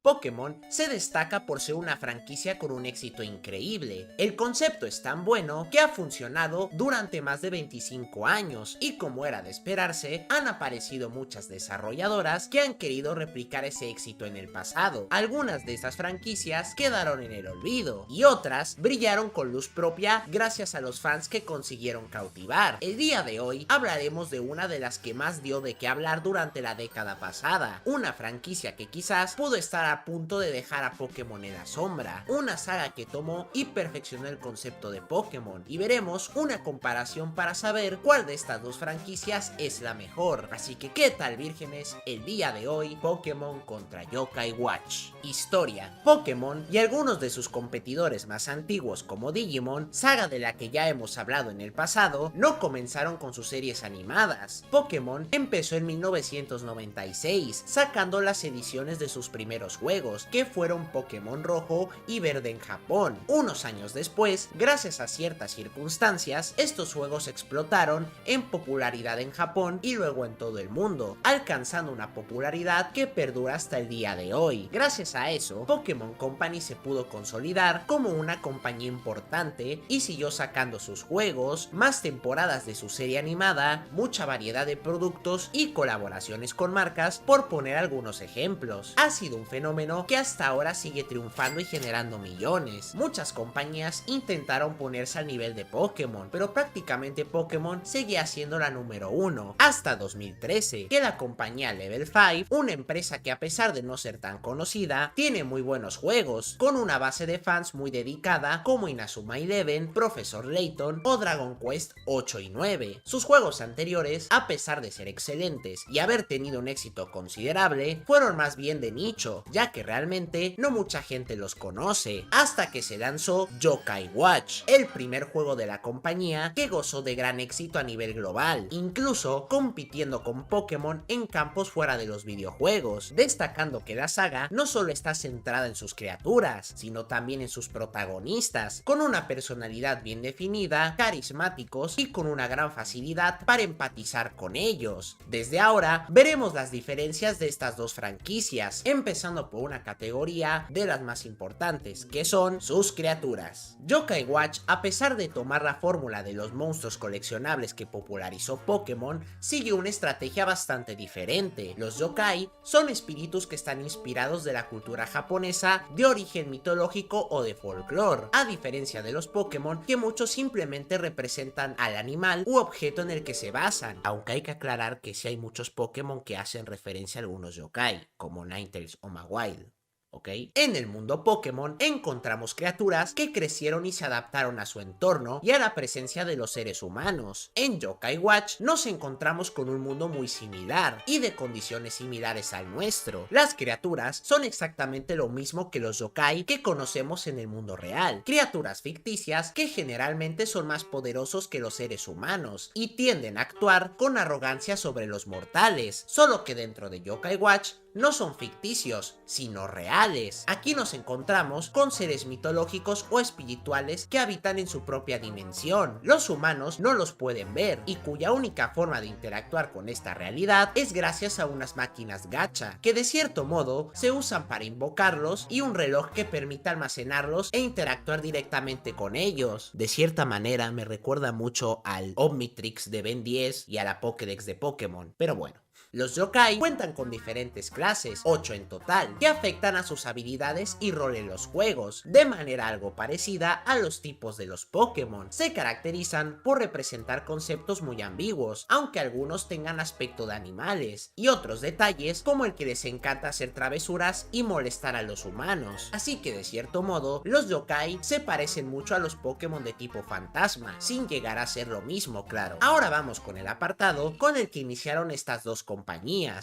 Pokémon se destaca por ser una franquicia con un éxito increíble. El concepto es tan bueno que ha funcionado durante más de 25 años y, como era de esperarse, han aparecido muchas desarrolladoras que han querido replicar ese éxito en el pasado. Algunas de estas franquicias quedaron en el olvido y otras brillaron con luz propia gracias a los fans que consiguieron cautivar. El día de hoy hablaremos de una de las que más dio de qué hablar durante la década pasada, una franquicia que quizás pudo estar a punto de dejar a Pokémon en la sombra, una saga que tomó y perfeccionó el concepto de Pokémon, y veremos una comparación para saber cuál de estas dos franquicias es la mejor. Así que, ¿qué tal, vírgenes? El día de hoy, Pokémon contra Yokai Watch. Historia: Pokémon y algunos de sus competidores más antiguos como Digimon, saga de la que ya hemos hablado en el pasado, no comenzaron con sus series animadas. Pokémon empezó en 1996, sacando las ediciones de sus primeros juegos, que fueron Pokémon Rojo y Verde en Japón. Unos años después, gracias a ciertas circunstancias, estos juegos explotaron en popularidad en Japón y luego en todo el mundo, alcanzando una popularidad que perdura hasta el día de hoy. Gracias a eso, Pokémon Company se pudo consolidar como una compañía importante y siguió sacando sus juegos, más temporadas de su serie animada, mucha variedad de productos y colaboraciones con marcas, por poner algunos ejemplos. Ha sido un fenómeno que hasta ahora sigue triunfando y generando millones. Muchas compañías intentaron ponerse al nivel de Pokémon, pero prácticamente Pokémon seguía siendo la número uno, hasta 2013, que la compañía Level 5, una empresa que a pesar de no ser tan conocida, tiene muy buenos juegos, con una base de fans muy dedicada como Inazuma Eleven, Professor Layton o Dragon Quest 8 y 9. Sus juegos anteriores, a pesar de ser excelentes y haber tenido un éxito considerable, fueron más bien de nicho, ya que realmente no mucha gente los conoce, hasta que se lanzó Yokai Watch, el primer juego de la compañía que gozó de gran éxito a nivel global, incluso compitiendo con Pokémon en campos fuera de los videojuegos, destacando que la saga no solo está centrada en sus criaturas, sino también en sus protagonistas, con una personalidad bien definida, carismáticos y con una gran facilidad para empatizar con ellos. Desde ahora veremos las diferencias de estas dos franquicias, empezando por una categoría de las más importantes, que son sus criaturas. Yokai Watch, a pesar de tomar la fórmula de los monstruos coleccionables que popularizó Pokémon, sigue una estrategia bastante diferente. Los yokai son espíritus que están inspirados de la cultura japonesa de origen mitológico o de folclore, a diferencia de los Pokémon, que muchos simplemente representan al animal u objeto en el que se basan, aunque hay que aclarar que sí hay muchos Pokémon que hacen referencia a algunos yokai, como Ninetales o Mawile. ¿Ok? En el mundo Pokémon encontramos criaturas que crecieron y se adaptaron a su entorno y a la presencia de los seres humanos. En Yokai Watch nos encontramos con un mundo muy similar y de condiciones similares al nuestro. Las criaturas son exactamente lo mismo que los yokai que conocemos en el mundo real, criaturas ficticias que generalmente son más poderosos que los seres humanos y tienden a actuar con arrogancia sobre los mortales, solo que dentro de Yokai Watch no son ficticios, sino reales. Aquí nos encontramos con seres mitológicos o espirituales que habitan en su propia dimensión. Los humanos no los pueden ver y cuya única forma de interactuar con esta realidad es gracias a unas máquinas gacha, que de cierto modo se usan para invocarlos, y un reloj que permite almacenarlos e interactuar directamente con ellos. De cierta manera me recuerda mucho al Omnitrix de Ben 10 y a la Pokédex de Pokémon, pero bueno. Los yokai cuentan con diferentes clases, 8 en total, que afectan a sus habilidades y rol en los juegos, de manera algo parecida a los tipos de los Pokémon. Se caracterizan por representar conceptos muy ambiguos, aunque algunos tengan aspecto de animales, y otros detalles como el que les encanta hacer travesuras y molestar a los humanos. Así que de cierto modo, los yokai se parecen mucho a los Pokémon de tipo fantasma, sin llegar a ser lo mismo, claro. Ahora vamos con el apartado con el que iniciaron estas dos compañías,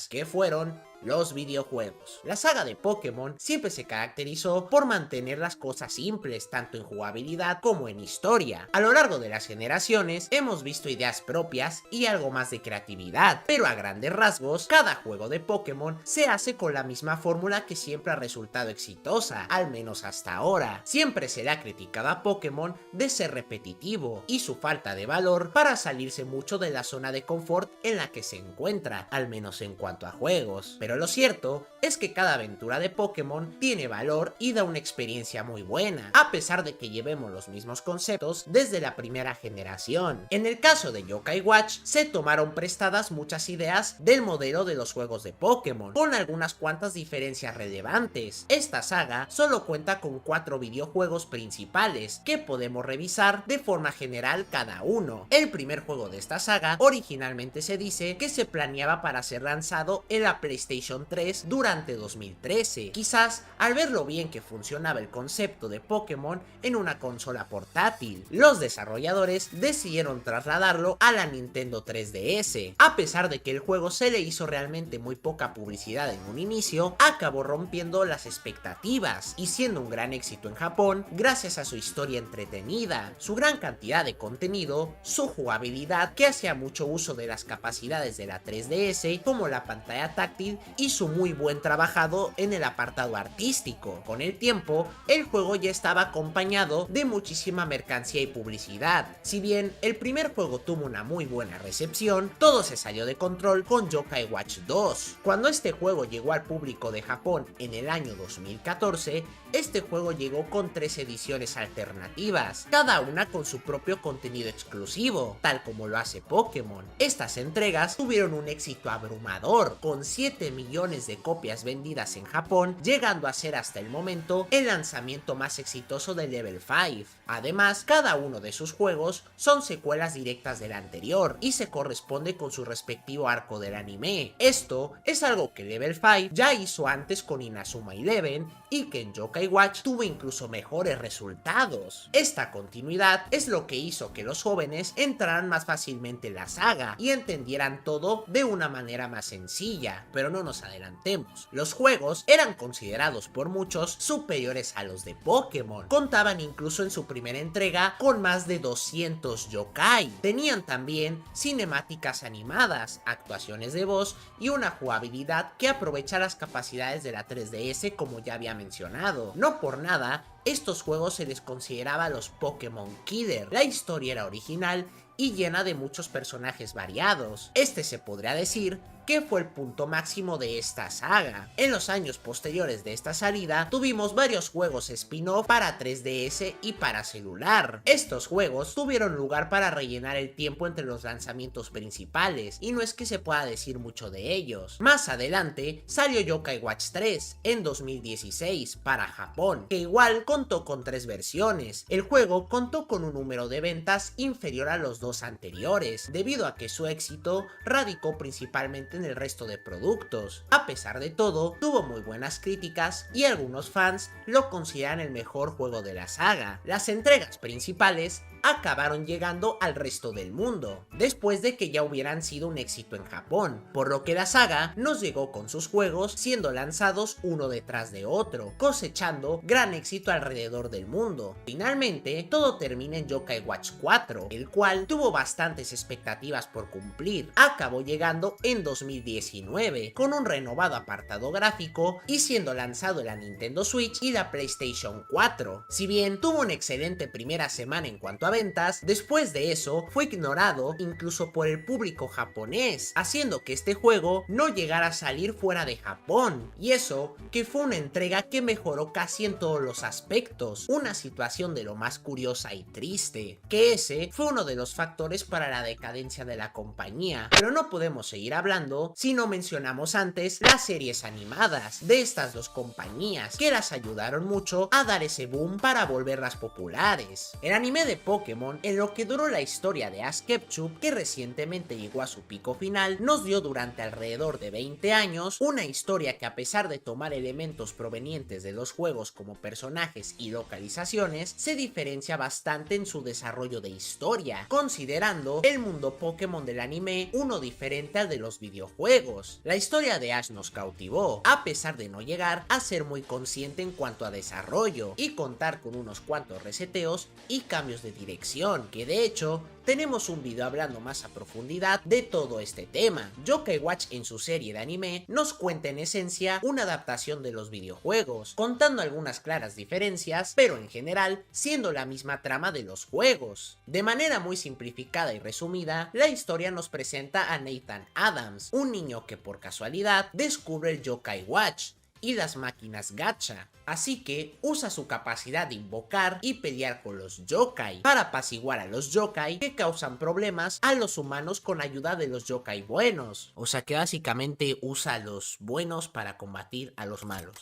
que fueron los videojuegos. La saga de Pokémon siempre se caracterizó por mantener las cosas simples, tanto en jugabilidad como en historia. A lo largo de las generaciones hemos visto ideas propias y algo más de creatividad, pero a grandes rasgos, cada juego de Pokémon se hace con la misma fórmula que siempre ha resultado exitosa, al menos hasta ahora. Siempre se le ha criticado a Pokémon de ser repetitivo y su falta de valor para salirse mucho de la zona de confort en la que se encuentra, al menos en cuanto a juegos. Pero Pero lo cierto es que cada aventura de Pokémon tiene valor y da una experiencia muy buena, a pesar de que llevemos los mismos conceptos desde la primera generación. En el caso de Yokai Watch, se tomaron prestadas muchas ideas del modelo de los juegos de Pokémon, con algunas cuantas diferencias relevantes. Esta saga solo cuenta con 4 videojuegos principales, que podemos revisar de forma general cada uno. El primer juego de esta saga originalmente se dice que se planeaba para ser lanzado en la PlayStation 3 durante 2013, quizás al ver lo bien que funcionaba el concepto de Pokémon en una consola portátil. Los desarrolladores decidieron trasladarlo a la Nintendo 3DS. A pesar de que el juego se le hizo realmente muy poca publicidad en un inicio, acabó rompiendo las expectativas y siendo un gran éxito en Japón gracias a su historia entretenida, su gran cantidad de contenido, su jugabilidad que hacía mucho uso de las capacidades de la 3DS como la pantalla táctil y su muy buen trabajado en el apartado artístico. Con el tiempo, el juego ya estaba acompañado de muchísima mercancía y publicidad. Si bien el primer juego tuvo una muy buena recepción, todo se salió de control con Yokai Watch 2. Cuando este juego llegó al público de Japón en el año 2014, este juego llegó con 3 ediciones alternativas, cada una con su propio contenido exclusivo, tal como lo hace Pokémon. Estas entregas tuvieron un éxito abrumador, con 7 millones de copias vendidas en Japón, llegando a ser hasta el momento el lanzamiento más exitoso de Level 5. Además, cada uno de sus juegos son secuelas directas del anterior y se corresponde con su respectivo arco del anime. Esto es algo que Level 5 ya hizo antes con Inazuma Eleven y que en Yokai Watch tuvo incluso mejores resultados. Esta continuidad es lo que hizo que los jóvenes entraran más fácilmente en la saga y entendieran todo de una manera más sencilla, pero no nos adelantemos. Los juegos eran considerados por muchos superiores a los de Pokémon, contaban incluso en su primera entrega con más de 200 yokai, tenían también cinemáticas animadas, actuaciones de voz y una jugabilidad que aprovecha las capacidades de la 3DS como ya había mencionado. No por nada, estos juegos se les consideraba los Pokémon Killer. La historia era original y llena de muchos personajes variados. Este se podría decir que fue el punto máximo de esta saga. En los años posteriores de esta salida, tuvimos varios juegos spin-off para 3DS y para celular. Estos juegos tuvieron lugar para rellenar el tiempo entre los lanzamientos principales, y no es que se pueda decir mucho de ellos. Más adelante, salió Yokai Watch 3 en 2016 para Japón, que igual contó con 3 versiones. El juego contó con un número de ventas inferior a los 2 anteriores, debido a que su éxito radicó principalmente en el resto de productos. A pesar de todo, tuvo muy buenas críticas y algunos fans lo consideran el mejor juego de la saga. Las entregas principales acabaron llegando al resto del mundo, después de que ya hubieran sido un éxito en Japón, por lo que la saga nos llegó con sus juegos siendo lanzados uno detrás de otro, cosechando gran éxito alrededor del mundo. Finalmente, todo termina en Yokai Watch 4, el cual tuvo bastantes expectativas por cumplir. Acabó llegando en 2019, con un renovado apartado gráfico y siendo lanzado en la Nintendo Switch y la PlayStation 4. Si bien tuvo una excelente primera semana en cuanto a ventas, después de eso fue ignorado incluso por el público japonés, haciendo que este juego no llegara a salir fuera de Japón. Y eso que fue una entrega que mejoró casi en todos los aspectos, una situación de lo más curiosa y triste, que ese fue uno de los factores para la decadencia de la compañía. Pero no podemos seguir hablando si no mencionamos antes las series animadas de estas dos compañías, que las ayudaron mucho a dar ese boom para volverlas populares. El anime de Pokémon, en lo que duró la historia de Ash Ketchum, que recientemente llegó a su pico final, nos dio durante alrededor de 20 años una historia que, a pesar de tomar elementos provenientes de los juegos como personajes y localizaciones, se diferencia bastante en su desarrollo de historia, considerando el mundo Pokémon del anime uno diferente al de los videojuegos. La historia de Ash nos cautivó, a pesar de no llegar a ser muy consciente en cuanto a desarrollo y contar con unos cuantos reseteos y cambios de dirección. dirección, que de hecho tenemos un video hablando más a profundidad de todo este tema. Yokai Watch en su serie de anime nos cuenta en esencia una adaptación de los videojuegos, contando algunas claras diferencias, pero en general siendo la misma trama de los juegos. De manera muy simplificada y resumida, la historia nos presenta a Nathan Adams, un niño que por casualidad descubre el Yokai Watch y las máquinas gacha, así que usa su capacidad de invocar y pelear con los yokai para apaciguar a los yokai que causan problemas a los humanos con ayuda de los yokai buenos. O sea que básicamente usa a los buenos para combatir a los malos.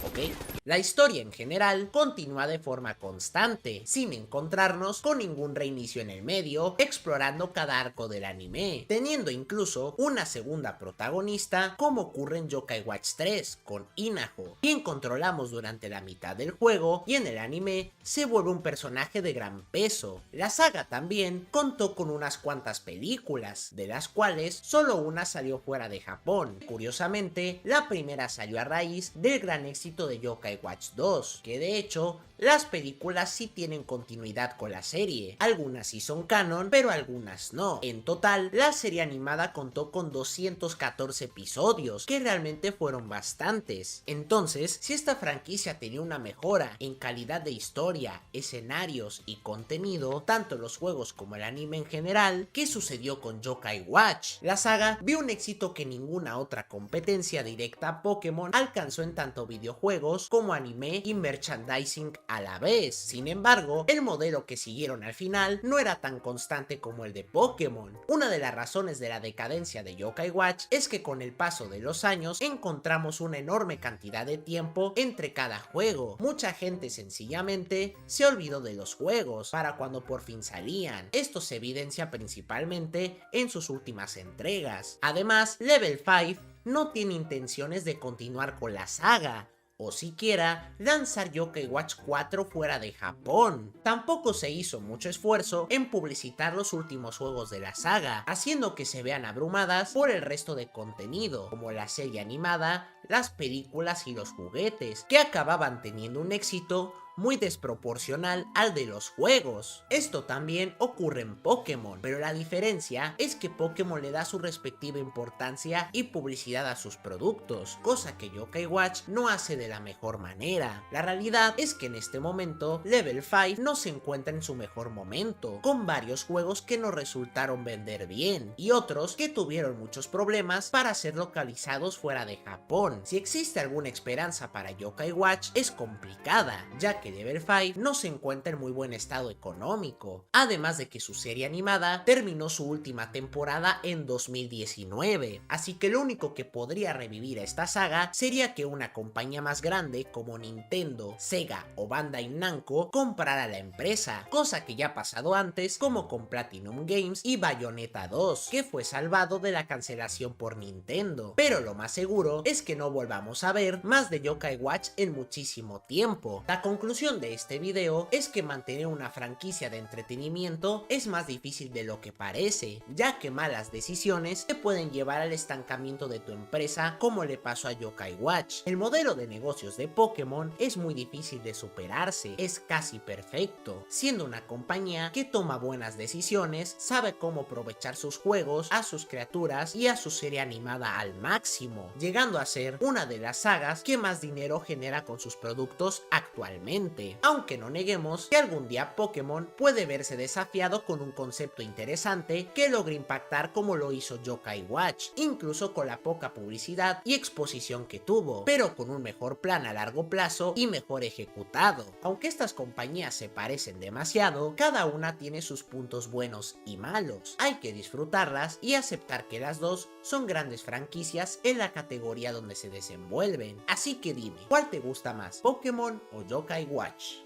¿Ok? La historia en general continúa de forma constante, sin encontrarnos con ningún reinicio en el medio, explorando cada arco del anime, teniendo incluso una segunda protagonista como ocurre en Yokai Watch 3 con Inaho, quien controlamos durante la mitad del juego y en el anime se vuelve un personaje de gran peso. La saga también contó con unas cuantas películas, de las cuales solo una salió fuera de Japón. Curiosamente, la primera salió a raíz del gran éxito de Yokai Watch 2, que de hecho las películas sí tienen continuidad con la serie, algunas sí son canon, pero algunas no. En total, la serie animada contó con 214 episodios, que realmente fueron bastantes. Entonces, si esta franquicia tenía una mejora en calidad de historia, escenarios y contenido, tanto los juegos como el anime en general, ¿qué sucedió con Yokai Watch? La saga vio un éxito que ninguna otra competencia directa a Pokémon alcanzó en tanto videojuegos como anime y merchandising a la vez. Sin embargo, el modelo que siguieron al final no era tan constante como el de Pokémon. Una de las razones de la decadencia de Yokai Watch es que con el paso de los años encontramos una enorme cantidad de tiempo entre cada juego. Mucha gente sencillamente se olvidó de los juegos para cuando por fin salían. Esto se evidencia principalmente en sus últimas entregas. Además, Level 5 no tiene intenciones de continuar con la saga, o siquiera lanzar Yokai Watch 4 fuera de Japón. Tampoco se hizo mucho esfuerzo en publicitar los últimos juegos de la saga, haciendo que se vean abrumadas por el resto de contenido, como la serie animada, las películas y los juguetes, que acababan teniendo un éxito muy desproporcional al de los juegos. Esto también ocurre en Pokémon, pero la diferencia es que Pokémon le da su respectiva importancia y publicidad a sus productos, cosa que Yokai Watch no hace de la mejor manera. La realidad es que en este momento Level 5 no se encuentra en su mejor momento, con varios juegos que no resultaron vender bien y otros que tuvieron muchos problemas para ser localizados fuera de Japón. Si existe alguna esperanza para Yokai Watch es complicada, ya que Level 5 no se encuentra en muy buen estado económico, además de que su serie animada terminó su última temporada en 2019, así que lo único que podría revivir a esta saga sería que una compañía más grande como Nintendo, Sega o Bandai Namco comprara la empresa, cosa que ya ha pasado antes como con Platinum Games y Bayonetta 2, que fue salvado de la cancelación por Nintendo, pero lo más seguro es que no volvamos a ver más de Yokai Watch en muchísimo tiempo. La conclusión de este video es que mantener una franquicia de entretenimiento es más difícil de lo que parece, ya que malas decisiones te pueden llevar al estancamiento de tu empresa, como le pasó a Yokai Watch. El modelo de negocios de Pokémon es muy difícil de superarse, es casi perfecto, siendo una compañía que toma buenas decisiones, sabe cómo aprovechar sus juegos, a sus criaturas y a su serie animada al máximo, llegando a ser una de las sagas que más dinero genera con sus productos actualmente. Aunque no neguemos que algún día Pokémon puede verse desafiado con un concepto interesante que logre impactar como lo hizo Yokai Watch, incluso con la poca publicidad y exposición que tuvo, pero con un mejor plan a largo plazo y mejor ejecutado. Aunque estas compañías se parecen demasiado, cada una tiene sus puntos buenos y malos. Hay que disfrutarlas y aceptar que las dos son grandes franquicias en la categoría donde se desenvuelven. Así que dime, ¿cuál te gusta más, Pokémon o Yokai Watch?